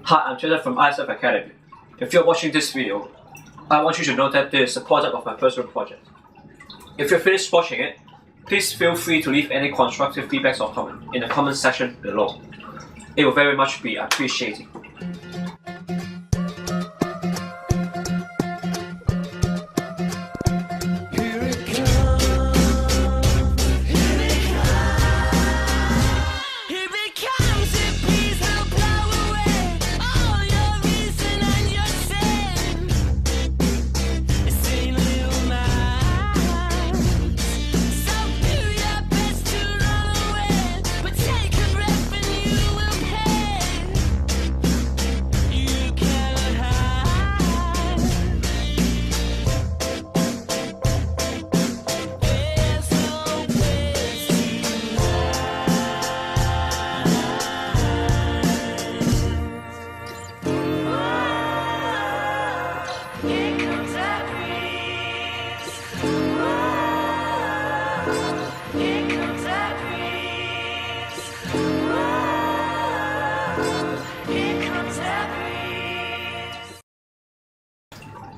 Hi, I'm Joseph from ISF Academy. If you're watching this video, I want you to know that this is a product of my personal project. If you're finished watching it, please feel free to leave any constructive feedbacks or comment in the comment section below. It will very much be appreciated.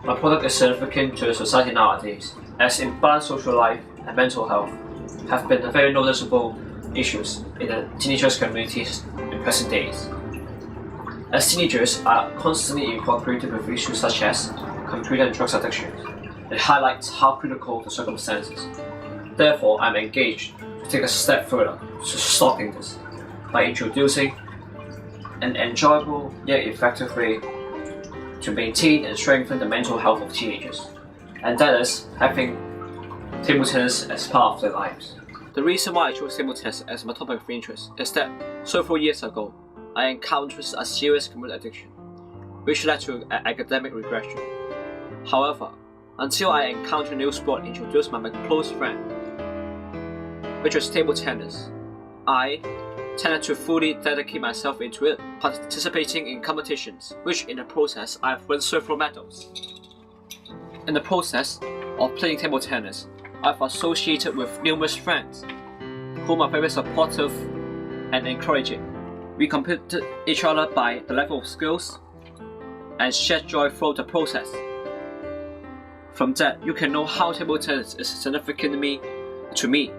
My product is significant to the society nowadays, as imbalanced social life and mental health have been very noticeable issues in the teenagers' communities in present days. As teenagers are constantly incorporated with issues such as computer and drugs addiction, it highlights how critical the circumstances. Therefore, I'm engaged to take a step further to stopping this by introducing an enjoyable yet effective way to maintain and strengthen the mental health of teenagers, and that is having table tennis as part of their lives. The reason why I chose table tennis as my topic of interest is that several years ago, I encountered a serious computer addiction, which led to an academic regression. However, until I encountered a new sport introduced by my close friend, which was table tennis, I tended to fully dedicate myself into it, participating in competitions, which in the process I've won several medals. In the process of playing table tennis, I've associated with numerous friends whom are very supportive and encouraging. We competed each other by the level of skills and shared joy throughout the process. From that, you can know how table tennis is significant to me,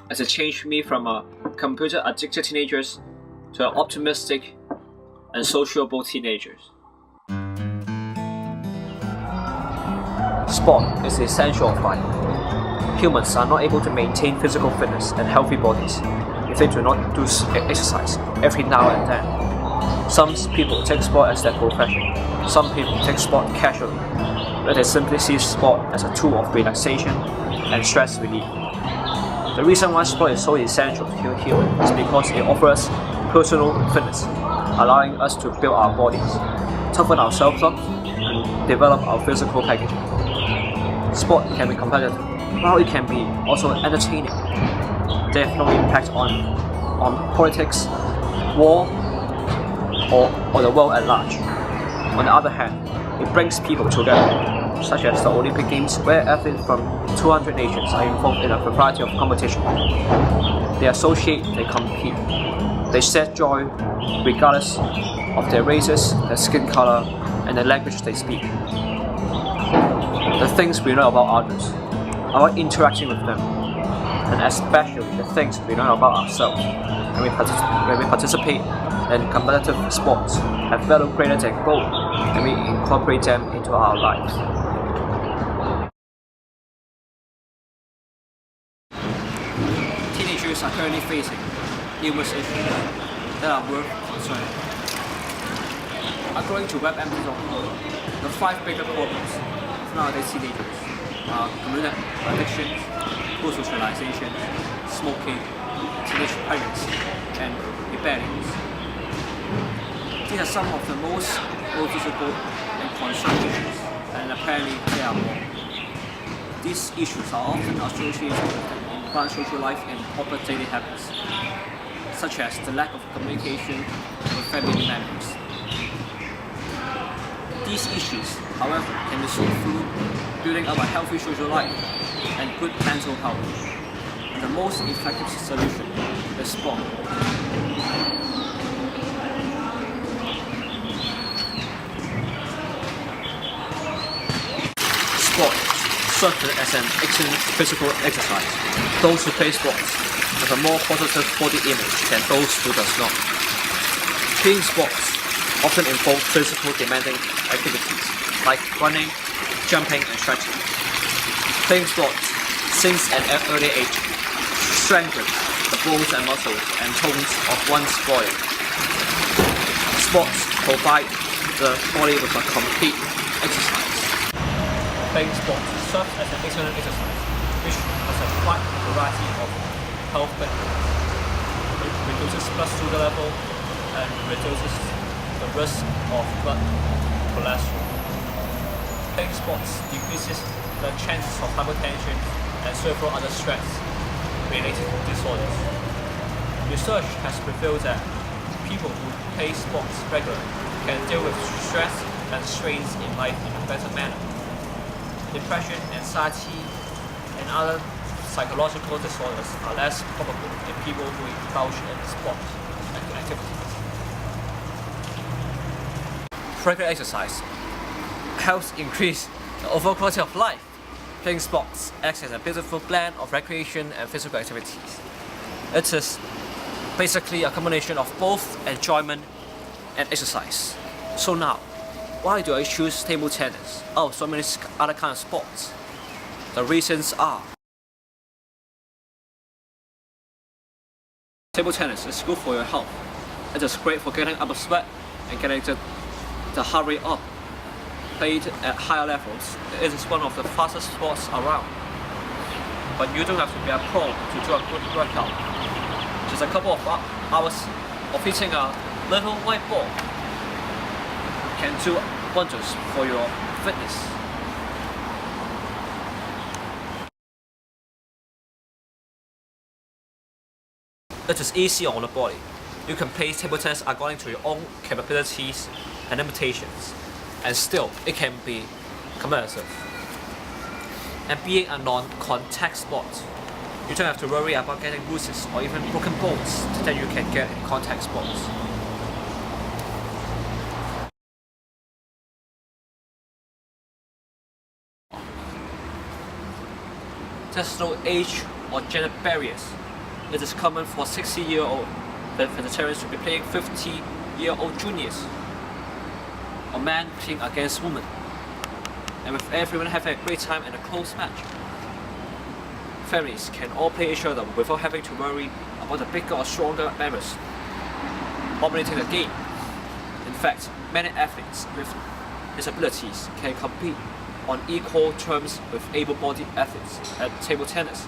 as it changed me from a computer-addicted teenagers to an optimistic and sociable teenagers. Sport is the essential of life. Humans are not able to maintain physical fitness and healthy bodies if they do not do exercise every now and then. Some people take sport as their profession. Some people take sport casually, where they simply see sport as a tool of relaxation and stress relief. The reason why sport is so essential to healing is because it offers personal fitness, allowing us to build our bodies, toughen ourselves up, and develop our physical packaging. Sport can be competitive, while it can be also entertaining. They have no impact on politics, war, or the world at large. On the other hand, it brings people together, such as the Olympic Games, where athletes from 200 nations are involved in a variety of competitions. They associate, they compete, they share joy regardless of their races, their skin color, and the language they speak. The things we know about others, our interacting with them, and especially the things we know about ourselves when we participate in competitive sports have value greater than gold, and we incorporate them into our lives. Teenagers are currently facing numerous issues that are worth concerning. According to WebMD.com, the 5 bigger problems of nowadays teenagers are computer addiction, poor socialization, smoking, teenage pregnancy, and rebellions. These are some of the most noticeable and concerning issues, and apparently there are more. These issues are often associated with imbalanced social life and proper daily habits, such as the lack of communication with family members. These issues, however, can be solved through building up a healthy social life and good mental health. And the most effective solution is sport. serves as an excellent physical exercise. Those who play sports have a more positive body image than those who does not. Playing sports often involve physical demanding activities like running, jumping and stretching. Playing sports since an early age strengthens the bones and muscles and tones of one's body. Sports provide the body with a complete exercise. Playing sports serves as an excellent exercise, which has a wide variety of health benefits. It reduces blood sugar level and reduces the risk of blood cholesterol. Playing sports decreases the chances of hypertension and several other stress-related disorders. Research has revealed that people who play sports regularly can deal with stress and strains in life in a better manner. Depression, anxiety, and other psychological disorders are less probable in people who indulge in sports activities. Regular exercise helps increase the overall quality of life. Playing sports acts as a beautiful blend of recreation and physical activities. It is basically a combination of both enjoyment and exercise. So now, why do I choose table tennis out of so many other kinds of sports? The reasons are: table tennis is good for your health. It is great for getting up a sweat and getting the heart rate up. Played at higher levels, it is one of the fastest sports around. But you don't have to be a pro to do a good workout. Just a couple of hours of hitting a little white ball can do wonders for your fitness. It is easy on the body. You can play table tennis according to your own capabilities and limitations, and still it can be competitive. And being a non-contact sport, you don't have to worry about getting bruises or even broken bones that you can get in contact sports. There's no age or gender barriers. It is common for 60-year-old veterans to be playing 50-year-old juniors, or men playing against women, and with everyone having a great time in a close match. Families can all play each other without having to worry about the bigger or stronger members dominating the game. In fact, many athletes with disabilities can compete on equal terms with able-bodied athletes at table tennis,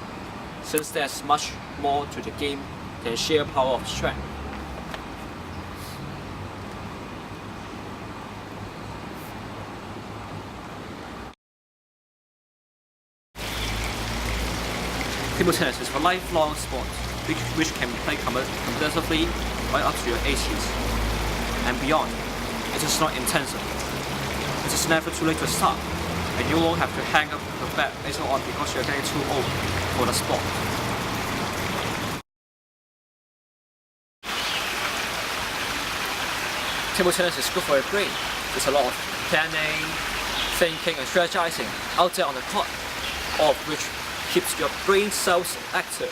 since there's much more to the game than sheer power of strength. Table tennis is a lifelong sport which can be played competitively right up to your 80s and beyond. It is not intensive. It is never too late to start, and you won't have to hang up the bat later on because you're getting too old for the sport. Table tennis is good for your brain. There's a lot of planning, thinking and strategizing out there on the court, all of which keeps your brain cells active.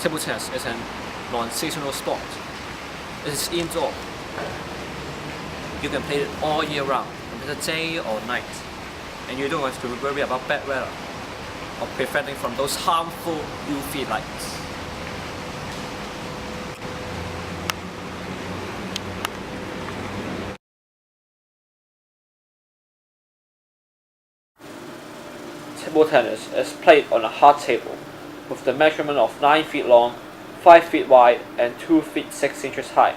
Table tennis is a non-seasonal sport. It is indoor. You can play it all year round, no matter day or night, and you don't have to worry about bad weather or preventing from those harmful UV lights. Table tennis is played on a hard table with the measurement of 9 feet long, 5 feet wide and 2 feet 6 inches high,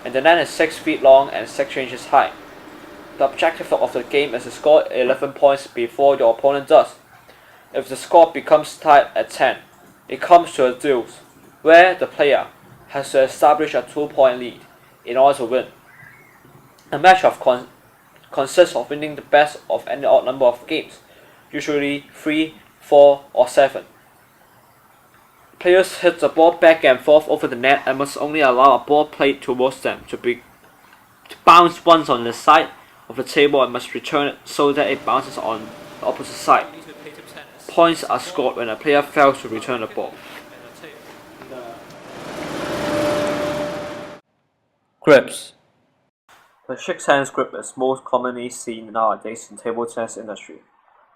and the net is 6 feet long and 6 inches high. The objective of the game is to score 11 points before your opponent does. If the score becomes tied at 10, it comes to a duel, where the player has to establish a 2-point lead in order to win. A match consists of winning the best of any odd number of games, usually 3, 4 or 7. Players hit the ball back and forth over the net and must only allow a ball played towards them to bounce once on the side of the table and must return it so that it bounces on the opposite side. Points are scored when a player fails to return the ball. Grips. The shakes hands grip is most commonly seen nowadays in table tennis industry.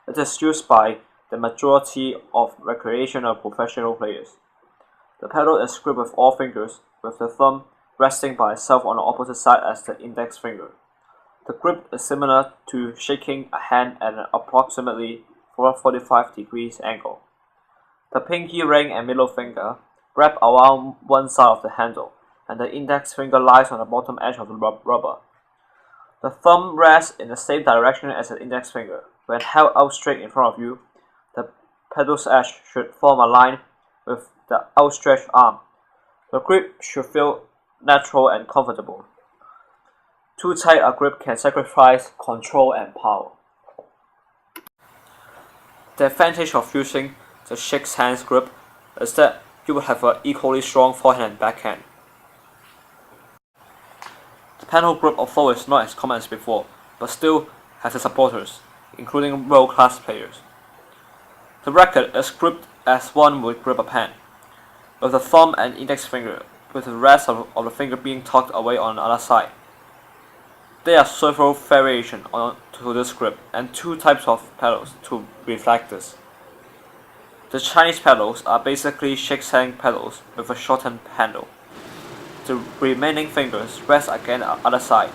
It is used by the majority of recreational professional players. The paddle is gripped with all fingers, with the thumb resting by itself on the opposite side as the index finger. The grip is similar to shaking a hand at an approximately 45 degrees angle. The pinky ring and middle finger wrap around one side of the handle, and the index finger lies on the bottom edge of the rubber. The thumb rests in the same direction as the index finger. When held out straight in front of you, the paddle's edge should form a line with the outstretched arm. The grip should feel natural and comfortable. Too tight a grip can sacrifice control and power. The advantage of using the shakes hands grip is that you will have an equally strong forehand and backhand. The paddle grip although is not as common as before, but still has its supporters, including world-class players. The racket is gripped as one would grip a pen, with the thumb and index finger, with the rest of the finger being tucked away on the other side. There are several variations to this grip and two types of paddles to reflect this. The Chinese paddles are basically shakes hand paddles with a shortened handle. The remaining fingers rest again on the other side.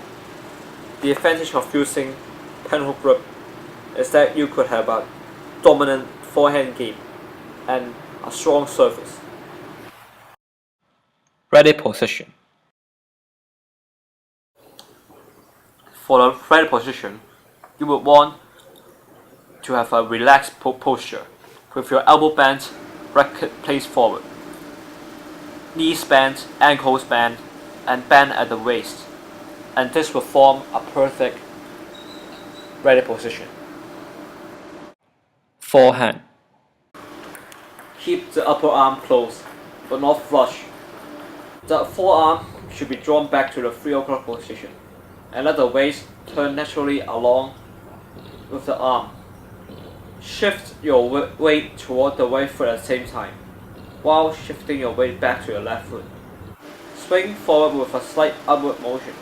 The advantage of using paddle grip is that you could have a dominant forehand game and a strong surface. Ready position. For the ready position, you would want to have a relaxed posture, with your elbow bent, racket placed forward, knees bent, ankles bent, and bent at the waist, and this will form a perfect ready position. Forehand. Keep the upper arm closed, but not flush. The forearm should be drawn back to the 3 o'clock position, and let the waist turn naturally along with the arm. Shift your weight toward the right foot at the same time, while shifting your weight back to your left foot. Swing forward with a slight upward motion,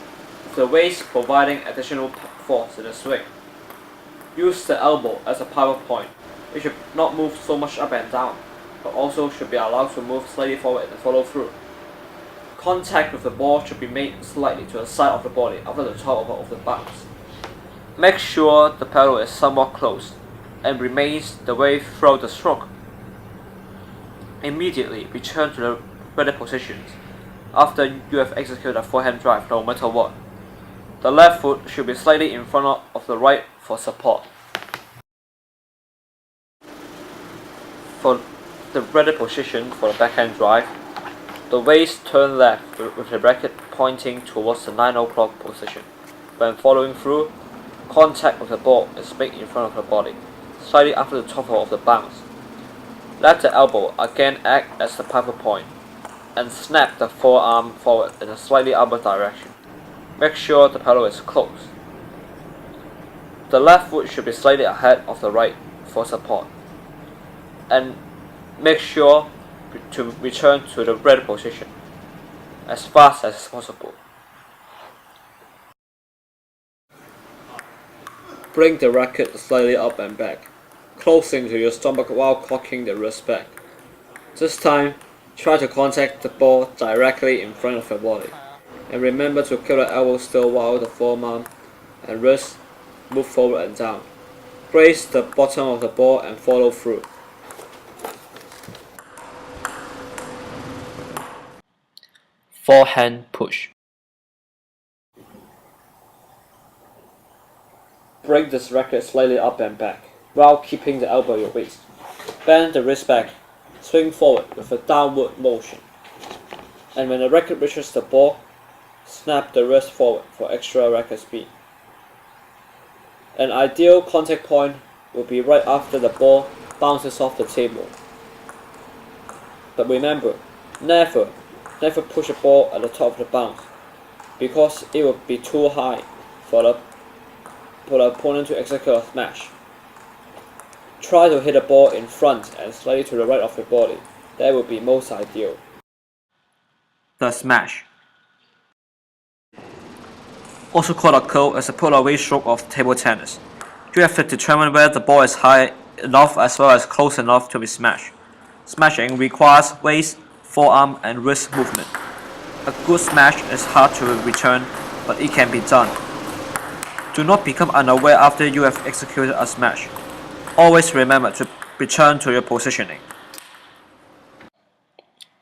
with the waist providing additional force in the swing. Use the elbow as a power point. It should not move so much up and down, but also should be allowed to move slightly forward and follow through. Contact with the ball should be made slightly to the side of the body after the top of the bounce. Make sure the paddle is somewhat closed and remains the way throughout the stroke. Immediately return to the ready positions after you have executed a forehand drive no matter what. The left foot should be slightly in front of the right for support. For the ready position for the backhand drive, the waist turn left with the racket pointing towards the 9 o'clock position. When following through, contact with the ball is made in front of the body, slightly after the top of the bounce. Let the elbow again act as the pivot point, and snap the forearm forward in a slightly upward direction. Make sure the paddle is closed. The left foot should be slightly ahead of the right for support, and make sure to return to the ready position as fast as possible. Bring the racket slightly up and back, closing to your stomach while cocking the wrist back. This time, try to contact the ball directly in front of your body, and remember to keep the elbow still while the forearm and wrist move forward and down. Brace the bottom of the ball and follow through. Forehand push. Bring this racket slightly up and back, while keeping the elbow at your waist. Bend the wrist back, swing forward with a downward motion. And when the racket reaches the ball, snap the wrist forward for extra racket speed. An ideal contact point will be right after the ball bounces off the table. But remember, never push a ball at the top of the bounce, because it will be too high for the opponent to execute a smash. Try to hit the ball in front and slightly to the right of your body. That would be most ideal. The smash, also called a curl, is a pull away stroke of table tennis. You have to determine whether the ball is high enough as well as close enough to be smashed. Smashing requires waist, forearm, and wrist movement. A good smash is hard to return, but it can be done. Do not become unaware after you have executed a smash. Always remember to return to your positioning.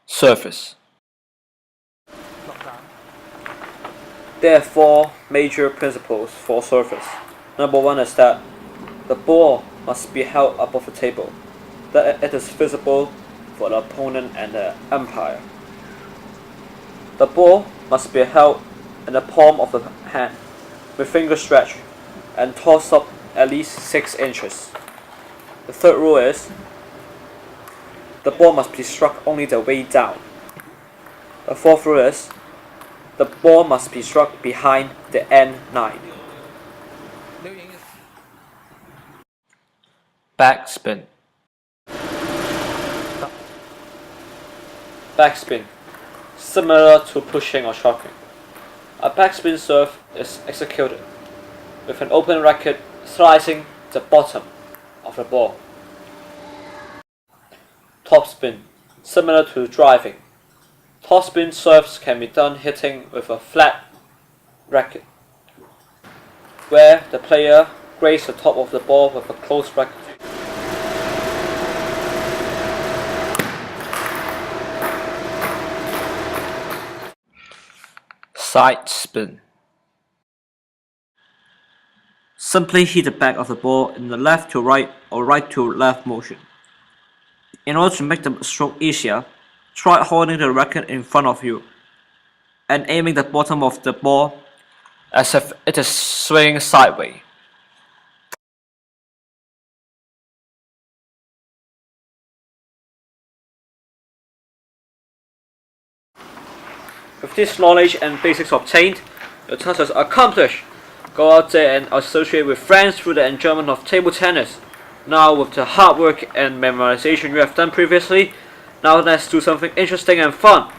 Surface. There are 4 major principles for surface. Number 1 is that the ball must be held above the table, that it is visible for the opponent and the umpire. The ball must be held in the palm of the hand, with fingers stretched, and tossed up at least 6 inches. The third rule is the ball must be struck only the way down. The fourth rule is the ball must be struck behind the N9. Backspin. Backspin, similar to pushing or chopping. A backspin serve is executed with an open racket slicing the bottom of the ball. Topspin, similar to driving. Topspin serves can be done hitting with a flat racket, where the player grazes the top of the ball with a closed racket. Side spin. Simply hit the back of the ball in the left to right or right to left motion. In order to make the stroke easier, try holding the racket in front of you and aiming the bottom of the ball as if it is swinging sideways. With this knowledge and basics obtained, your task is accomplished. Go out there and associate with friends through the enjoyment of table tennis. Now, with the hard work and memorization you have done previously, now let's do something interesting and fun.